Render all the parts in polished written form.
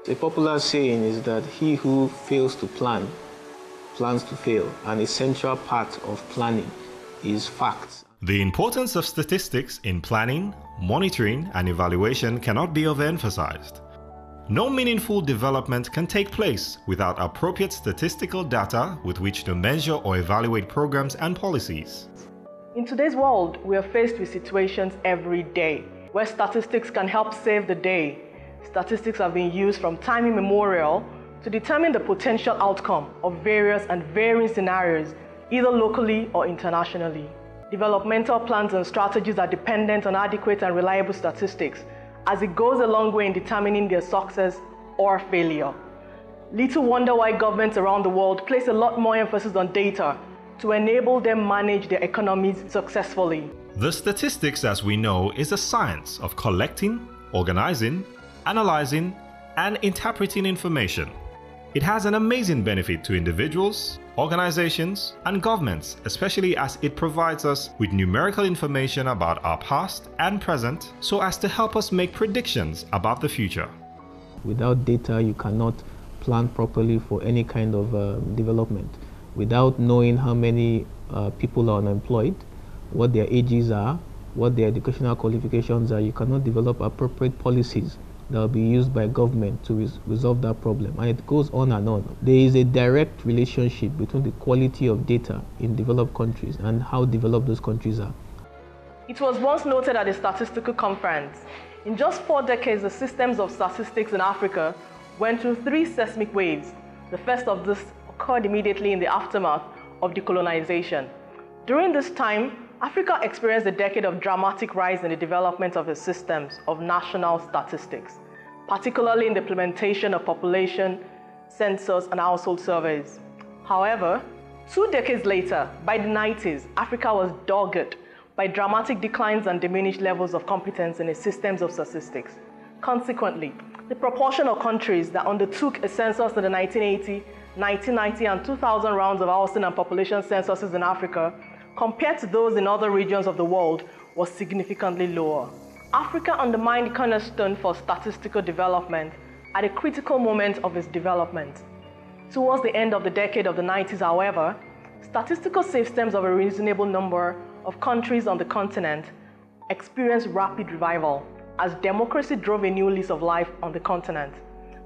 A popular saying is that he who fails to plan, plans to fail. An essential part of planning is facts. The importance of statistics in planning, monitoring, and evaluation cannot be overemphasized. No meaningful development can take place without appropriate statistical data with which to measure or evaluate programs and policies. In today's world, we are faced with situations every day where statistics can help save the day. Statistics have been used from time immemorial to determine the potential outcome of various and varying scenarios, either locally or internationally. Developmental plans and strategies are dependent on adequate and reliable statistics, as it goes a long way in determining their success or failure. Little wonder why governments around the world place a lot more emphasis on data to enable them manage their economies successfully. The statistics, as we know, is a science of collecting, organizing, analyzing, and interpreting information. It has an amazing benefit to individuals, organizations, and governments, especially as it provides us with numerical information about our past and present so as to help us make predictions about the future. Without data, you cannot plan properly for any kind of development. Without knowing how many people are unemployed, what their ages are, what their educational qualifications are, you cannot develop appropriate policies that will be used by government to resolve that problem. And it goes on and on. There is a direct relationship between the quality of data in developed countries and how developed those countries are. It was once noted at a statistical conference, in just 4 decades, the systems of statistics in Africa went through 3 seismic waves. The first of this occurred immediately in the aftermath of decolonization. During this time, Africa experienced a decade of dramatic rise in the development of its systems of national statistics, particularly in the implementation of population, census, and household surveys. However, 2 decades later, by the 90s, Africa was dogged by dramatic declines and diminished levels of competence in its systems of statistics. Consequently, the proportion of countries that undertook a census in the 1980, 1990, and 2000 rounds of housing and population censuses in Africa compared to those in other regions of the world was significantly lower. Africa undermined the cornerstone for statistical development at a critical moment of its development. Towards the end of the decade of the 90s, however, statistical systems of a reasonable number of countries on the continent experienced rapid revival as democracy drove a new lease of life on the continent.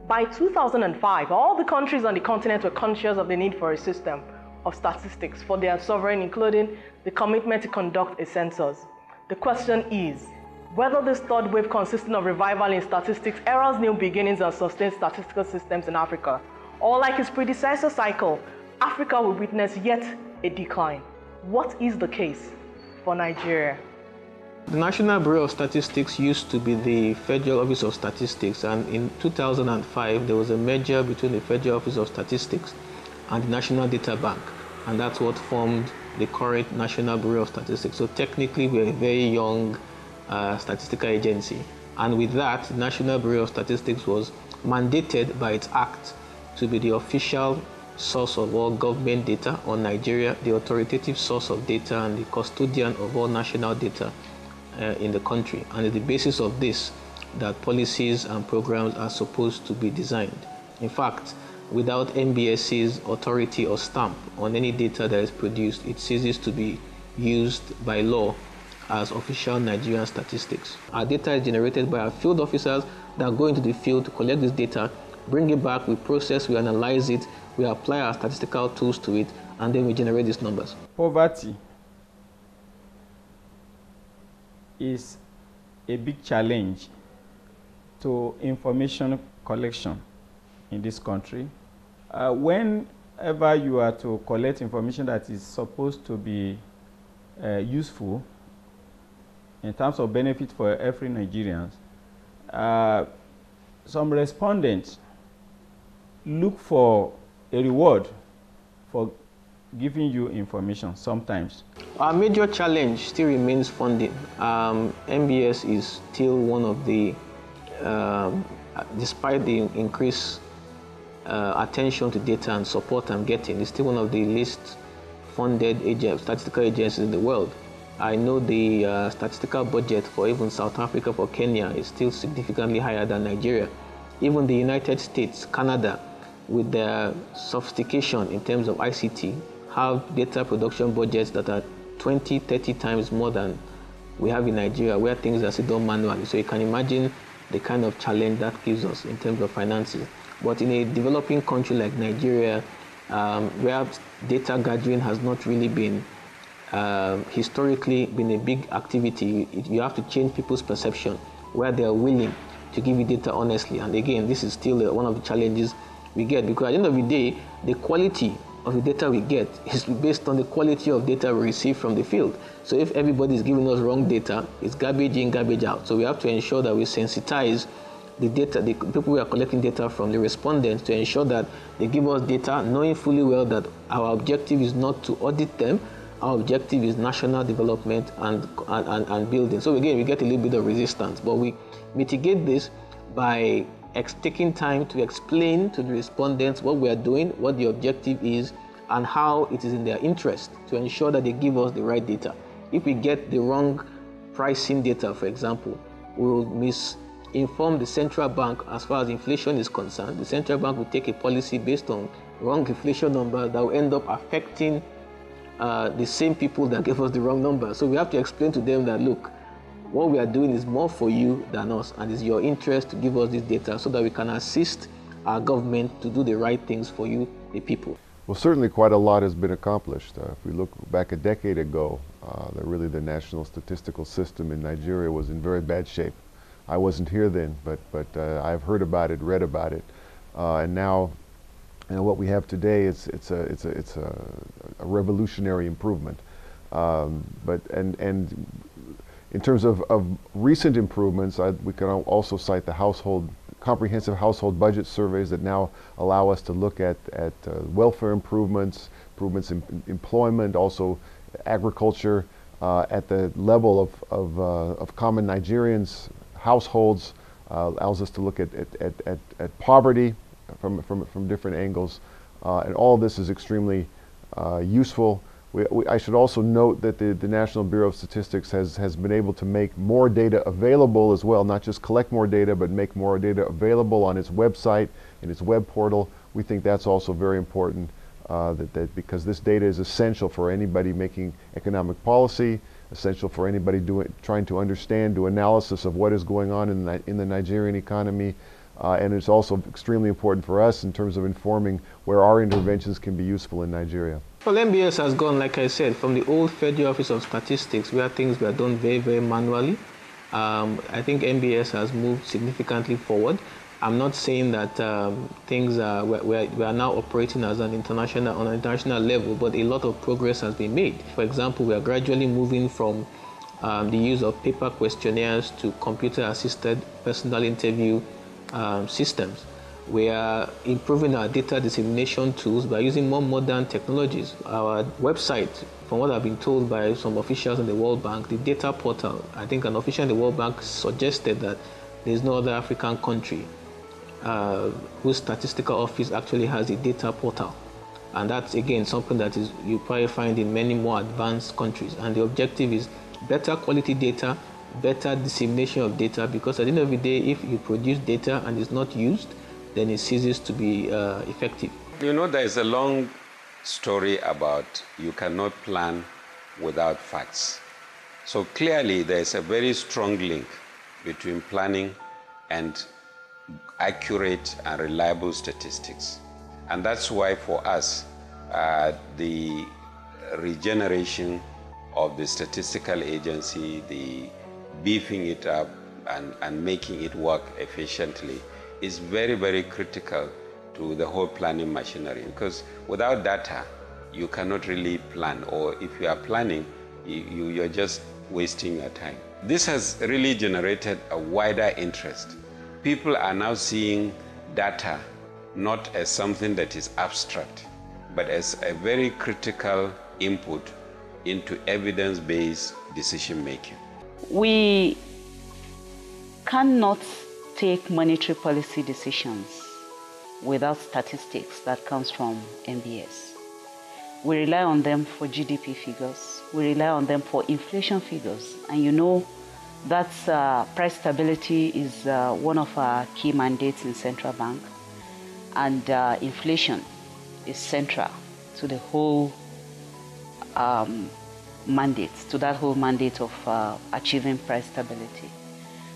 By 2005, all the countries on the continent were conscious of the need for a system of statistics for their sovereign, including the commitment to conduct a census. The question is whether this third wave consisting of revival in statistics heralds new beginnings and sustained statistical systems in Africa, or like its predecessor cycle, Africa will witness yet a decline. What is the case for Nigeria? The National Bureau of Statistics used to be the Federal Office of Statistics, and in 2005 there was a merger between the Federal Office of Statistics and the National Data Bank, and that's what formed the current National Bureau of Statistics. So technically we're a very young statistical agency, and with that, the National Bureau of Statistics was mandated by its act to be the official source of all government data on Nigeria, the authoritative source of data, and the custodian of all national data in the country. And it's the basis of this that policies and programs are supposed to be designed. In fact, without NBS's authority or stamp on any data that is produced, it ceases to be used by law as official Nigerian statistics. Our data is generated by our field officers that go into the field to collect this data, bring it back, we process, we analyze it, we apply our statistical tools to it, and then we generate these numbers. Poverty is a big challenge to information collection in this country. Whenever you are to collect information that is supposed to be useful in terms of benefit for every Nigerian, some respondents look for a reward for giving you information sometimes. Our major challenge still remains funding. NBS is still one of the, despite the increased attention to data and support I'm getting, it's still one of the least funded statistical agencies in the world. I know the statistical budget for even South Africa, for Kenya, is still significantly higher than Nigeria. Even the United States, Canada, with their sophistication in terms of ICT, have data production budgets that are 20, 30 times more than we have in Nigeria, where things are still done manually. So you can imagine the kind of challenge that gives us in terms of finances. But in a developing country like Nigeria, where data gathering has not really been historically been a big activity, you have to change people's perception where they are willing to give you data honestly. And again, this is still one of the challenges we get, because at the end of the day, the quality of the data we get is based on the quality of data we receive from the field. So if everybody is giving us wrong data, it's garbage in, garbage out. So we have to ensure that we sensitize the data, the people we are collecting data from, the respondents, to ensure that they give us data knowing fully well that our objective is not to audit them. Our objective is national development and building. So again, we get a little bit of resistance, but we mitigate this by taking time to explain to the respondents what we are doing, what the objective is, and how it is in their interest to ensure that they give us the right data. If we get the wrong pricing data, for example, we will misinform the central bank as far as inflation is concerned. The central bank will take a policy based on wrong inflation number that will end up affecting the same people that gave us the wrong number. So we have to explain to them that, look, what we are doing is more for you than us, and it's your interest to give us this data so that we can assist our government to do the right things for you, the people. Well, certainly quite a lot has been accomplished. If we look back a decade ago, the national statistical system in Nigeria was in very bad shape. I wasn't here then, but I've heard about it, read about it, and now, what we have today it's a revolutionary improvement. In terms of recent improvements, we can also cite the comprehensive household budget surveys that now allow us to look at welfare improvements in employment, also agriculture, at the level of common Nigerians, households, allows us to look at poverty from different angles, and all of this is extremely useful. I should also note that the National Bureau of Statistics has been able to make more data available as well, not just collect more data, but make more data available on its website, in its web portal. We think that's also very important, because this data is essential for anybody making economic policy, essential for anybody trying to understand, do analysis of what is going on in the Nigerian economy. And it's also extremely important for us in terms of informing where our interventions can be useful in Nigeria. Well, NBS has gone, like I said, from the old Federal Office of Statistics, where things were done very, very manually. I think NBS has moved significantly forward. I'm not saying that we are now operating on an international level, but a lot of progress has been made. For example, we are gradually moving from the use of paper questionnaires to computer-assisted personal interview systems. We are improving our data dissemination tools by using more modern technologies. Our website, from what I've been told by some officials in the World Bank, the data portal, I think an official in the World Bank suggested that there's no other African country whose statistical office actually has a data portal. And that's, again, something that you probably find in many more advanced countries. And the objective is better quality data, better dissemination of data, because at the end of the day, if you produce data and it's not used, then it ceases to be effective. You know, there is a long story about you cannot plan without facts. So clearly, there is a very strong link between planning and accurate and reliable statistics. And that's why for us, the regeneration of the statistical agency, the beefing it up and making it work efficiently is very, very critical to the whole planning machinery, because without data, you cannot really plan, or if you are planning, you're just wasting your time. This has really generated a wider interest. People are now seeing data not as something that is abstract, but as a very critical input into evidence-based decision-making. We cannot take monetary policy decisions without statistics that comes from NBS. We rely on them for GDP figures. We rely on them for inflation figures. And you know That's price stability is one of our key mandates in central bank, and inflation is central to the whole mandate, to that whole mandate of achieving price stability.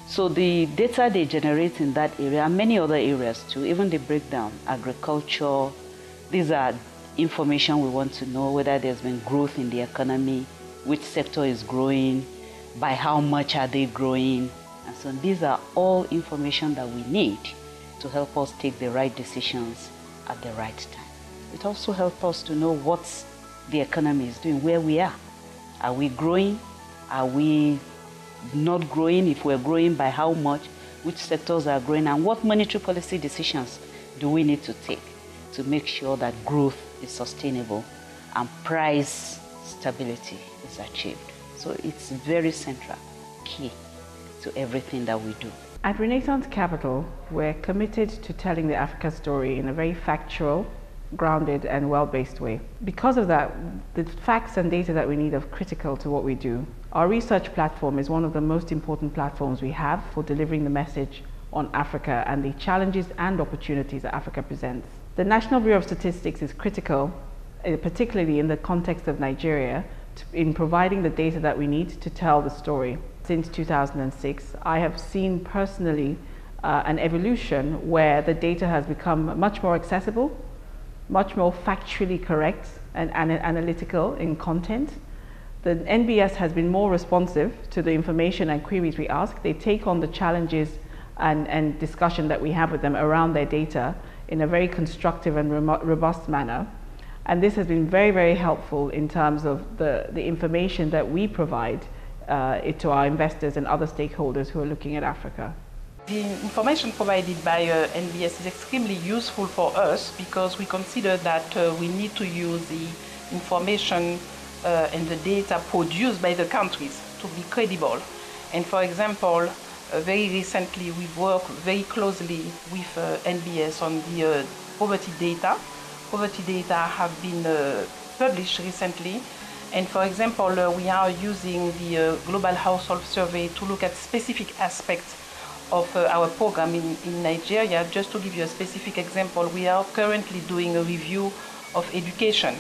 So the data they generate in that area, and many other areas too, even the breakdown, agriculture, these are information we want to know, whether there's been growth in the economy, which sector is growing, by how much are they growing, and so these are all information that we need to help us take the right decisions at the right time. It also helps us to know what the economy is doing, where we are. Are we growing? Are we not growing? If we're growing, by how much? Which sectors are growing? And what monetary policy decisions do we need to take to make sure that growth is sustainable and price stability is achieved? So it's very central, key to everything that we do. At Renaissance Capital, we're committed to telling the Africa story in a very factual, grounded and well-based way. Because of that, the facts and data that we need are critical to what we do. Our research platform is one of the most important platforms we have for delivering the message on Africa and the challenges and opportunities that Africa presents. The National Bureau of Statistics is critical, particularly in the context of Nigeria, in providing the data that we need to tell the story. Since 2006, I have seen personally an evolution where the data has become much more accessible, much more factually correct and analytical in content. The NBS has been more responsive to the information and queries we ask. They take on the challenges and discussion that we have with them around their data in a very constructive and robust manner. And this has been very, very helpful in terms of the information that we provide to our investors and other stakeholders who are looking at Africa. The information provided by NBS is extremely useful for us because we consider that we need to use the information and the data produced by the countries to be credible. And for example, very recently we've worked very closely with NBS on the poverty data. Poverty data have been published recently. And for example, we are using the Global Household Survey to look at specific aspects of our program in Nigeria. Just to give you a specific example, we are currently doing a review of education,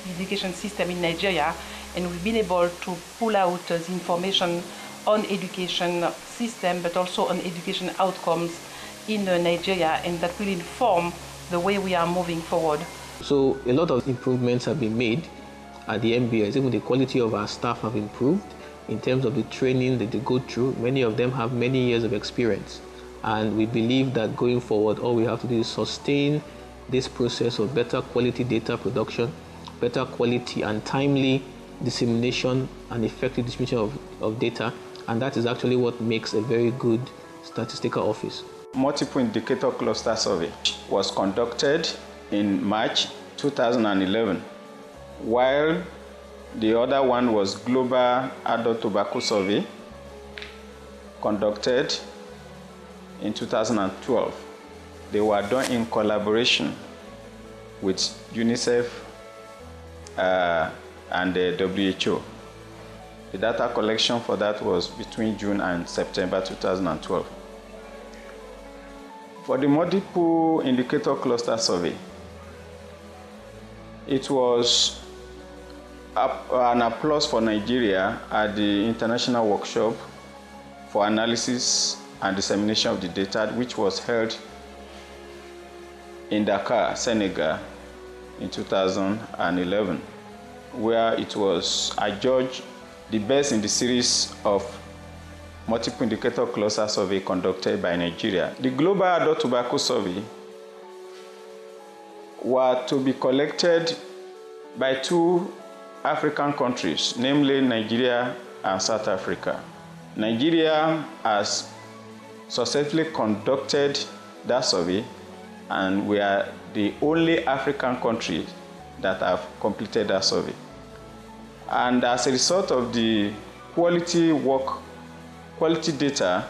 the education system in Nigeria, and we've been able to pull out the information on education system, but also on education outcomes in Nigeria, and that will inform the way we are moving forward. So a lot of improvements have been made at the NBS. Even the quality of our staff have improved in terms of the training that they go through. Many of them have many years of experience. And we believe that going forward, all we have to do is sustain this process of better quality data production, better quality and timely dissemination and effective distribution of data. And that is actually what makes a very good statistical office. Multiple indicator cluster survey was conducted in March 2011, while the other one was Global Adult Tobacco Survey, conducted in 2012. They were done in collaboration with UNICEF and the WHO. The data collection for that was between June and September 2012. For the multiple indicator cluster survey, it was an applause for Nigeria at the international workshop for analysis and dissemination of the data, which was held in Dakar, Senegal in 2011, where it was adjudged the best in the series of multiple indicator cluster survey conducted by Nigeria. The Global Adult Tobacco Survey were to be collected by two African countries, namely Nigeria and South Africa. Nigeria has successfully conducted that survey, and we are the only African country that have completed that survey. And as a result of the quality data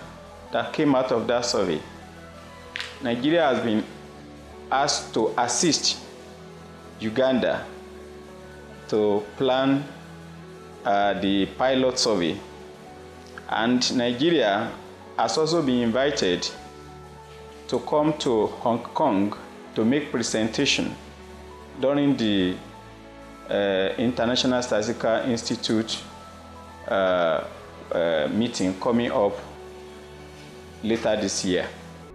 that came out of that survey, Nigeria has been asked to assist Uganda to plan the pilot survey And Nigeria has also been invited to come to Hong Kong to make presentation during the International Statistical Institute meeting coming up later this year.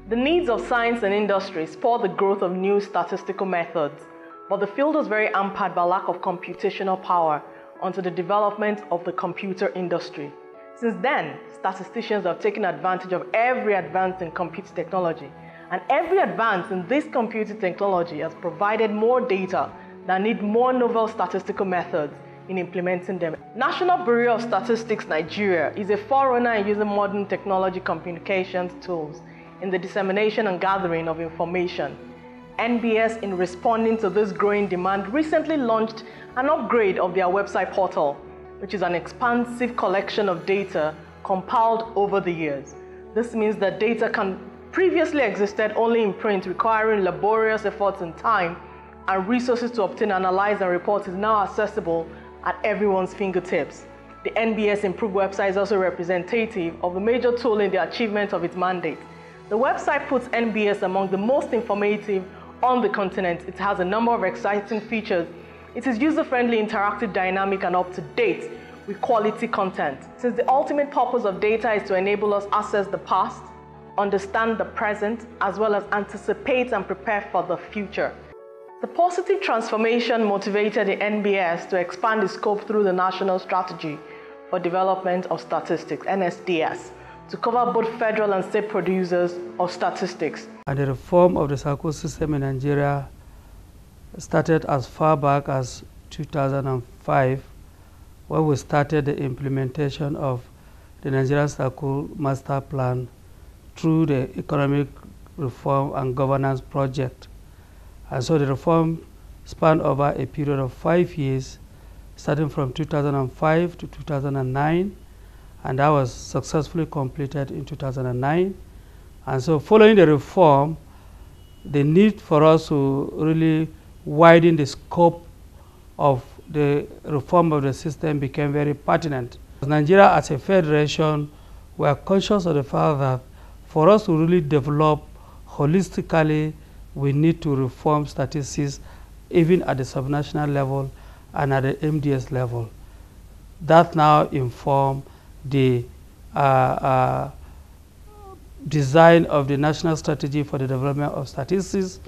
The needs of science and industry spur the growth of new statistical methods, but the field was very hampered by lack of computational power until the development of the computer industry. Since then, statisticians have taken advantage of every advance in computer technology, and every advance in this computer technology has provided more data that need more novel statistical methods in implementing them. National Bureau of Statistics Nigeria is a forerunner in using modern technology communications tools in the dissemination and gathering of information. NBS, in responding to this growing demand, recently launched an upgrade of their website portal, which is an expansive collection of data compiled over the years. This means that data previously existed only in print, requiring laborious efforts and time, and resources to obtain, analyze, and report is now accessible at everyone's fingertips. The NBS improved website is also representative of a major tool in the achievement of its mandate. The website puts NBS among the most informative on the continent. It has a number of exciting features. It is user-friendly, interactive, dynamic, and up-to-date with quality content. Since the ultimate purpose of data is to enable us access the past, understand the present, as well as anticipate and prepare for the future. The positive transformation motivated the NBS to expand its scope through the National Strategy for Development of Statistics, NSDS, to cover both federal and state producers of statistics. And the reform of the SACO system in Nigeria started as far back as 2005, when we started the implementation of the Nigerian SACO Master Plan through the Economic Reform and Governance Project. And so the reform spanned over a period of 5 years, starting from 2005 to 2009, and that was successfully completed in 2009. And so following the reform, the need for us to really widen the scope of the reform of the system became very pertinent. Nigeria as a federation, we are conscious of the fact that for us to really develop holistically, we need to reform statistics even at the subnational level and at the MDS level. That now informs the design of the National Strategy for the Development of Statistics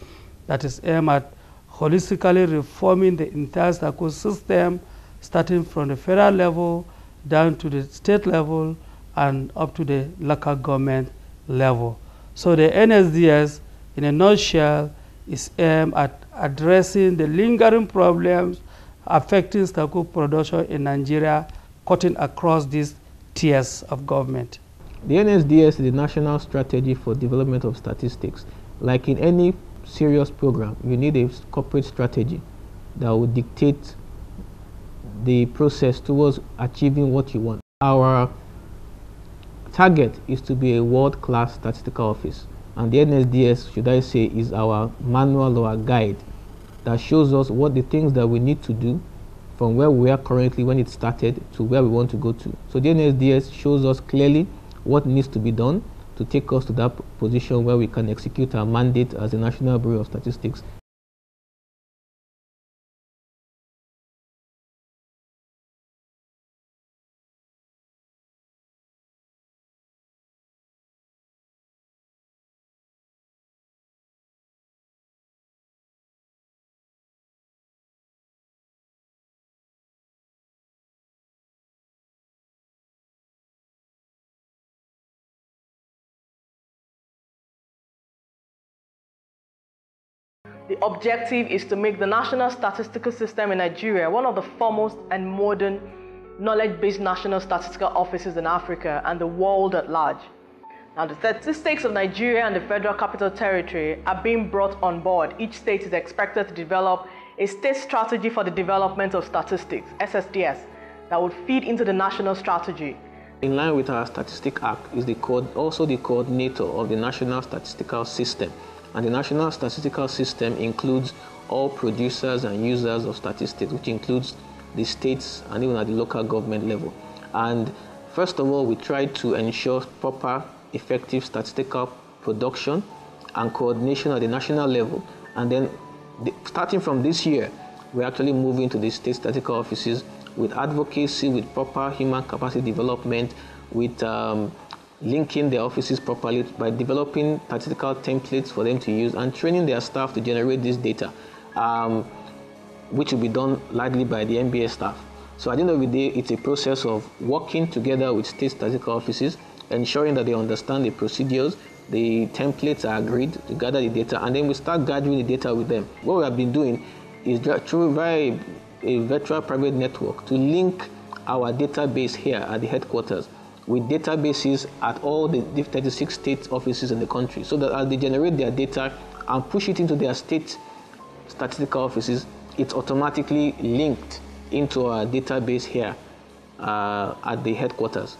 that is aimed at holistically reforming the entire SACO system, starting from the federal level down to the state level and up to the local government level. So the NSDS, in a nutshell, is aimed at addressing the lingering problems affecting SACO production in Nigeria, cutting across these tiers of government. The NSDS is the National Strategy for Development of Statistics. Like in any serious program, you need a corporate strategy that will dictate the process towards achieving what you want. Our target is to be a world-class statistical office, and the NSDS, should I say, is our manual or our guide that shows us what the things that we need to do from where we are currently when it started to where we want to go to. So the NSDS shows us clearly what needs to be done to take us to that position where we can execute our mandate as the National Bureau of Statistics. The objective is to make the National Statistical System in Nigeria one of the foremost and modern knowledge-based national statistical offices in Africa and the world at large. Now, the statistics of Nigeria and the Federal Capital Territory are being brought on board. Each state is expected to develop a state strategy for the development of statistics, SSDS, that would feed into the national strategy. In line with our Statistic Act is also the coordinator of the National Statistical System. And the National Statistical System includes all producers and users of statistics, which includes the states and even at the local government level. And First of all, we try to ensure proper, effective statistical production and coordination at the national level. And then, starting from this year, we're actually moving to the state statistical offices with advocacy, with proper human capacity development, with linking their offices properly by developing statistical templates for them to use and training their staff to generate this data, which will be done largely by the Nbs staff. So at the end of the day, it's a process of working together with state statistical offices, ensuring that they understand the procedures, the templates are agreed to gather the data, and then we start gathering the data with them. What we have been doing is through via a virtual private network to link our database here at the headquarters with databases at all the 36 state offices in the country, so that as they generate their data and push it into their state statistical offices, it's automatically linked into our database here at the headquarters.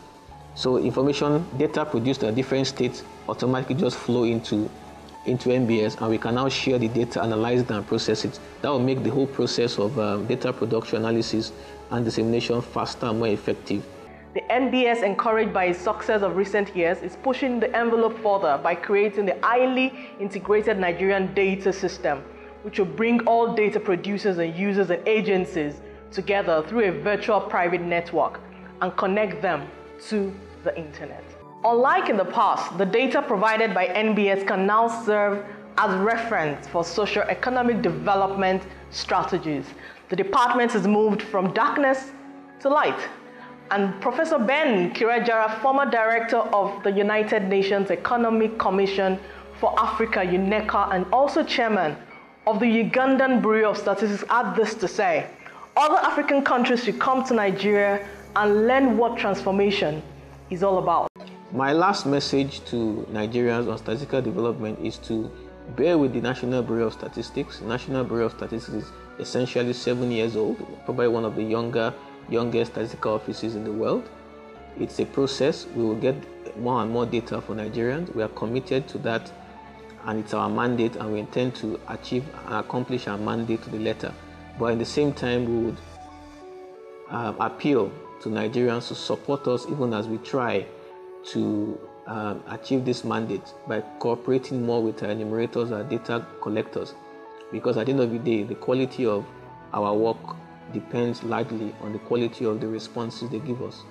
So information, data produced at different states automatically just flow into Nbs, and we can now share the data, analyze it, and process it. That will make the whole process of data production, analysis, and dissemination faster and more effective. The Nbs, encouraged by its success of recent years, is pushing the envelope further by creating the highly integrated Nigerian data system, which will bring all data producers and users and agencies together through a virtual private network and connect them to the internet. Unlike in the past, the data provided by Nbs can now serve as reference for socio-economic development strategies. The department has moved from darkness to light. And Professor Ben Kirajara, former director of the United Nations Economic Commission for Africa, UNECA, and also chairman of the Ugandan Bureau of Statistics, had this to say: other African countries should come to Nigeria and learn what transformation is all about. My last message to Nigerians on statistical development is to bear with the National Bureau of Statistics. The National Bureau of Statistics is essentially 7 years old, probably one of the youngest statistical offices in the world. It's a process. We will get more and more data for Nigerians. We are committed to that, and it's our mandate, and we intend to achieve and accomplish our mandate to the letter. But at the same time, we would appeal to Nigerians to support us even as we try to achieve this mandate by cooperating more with our enumerators, our data collectors, because at the end of the day, the quality of our work depends largely on the quality of the responses they give us.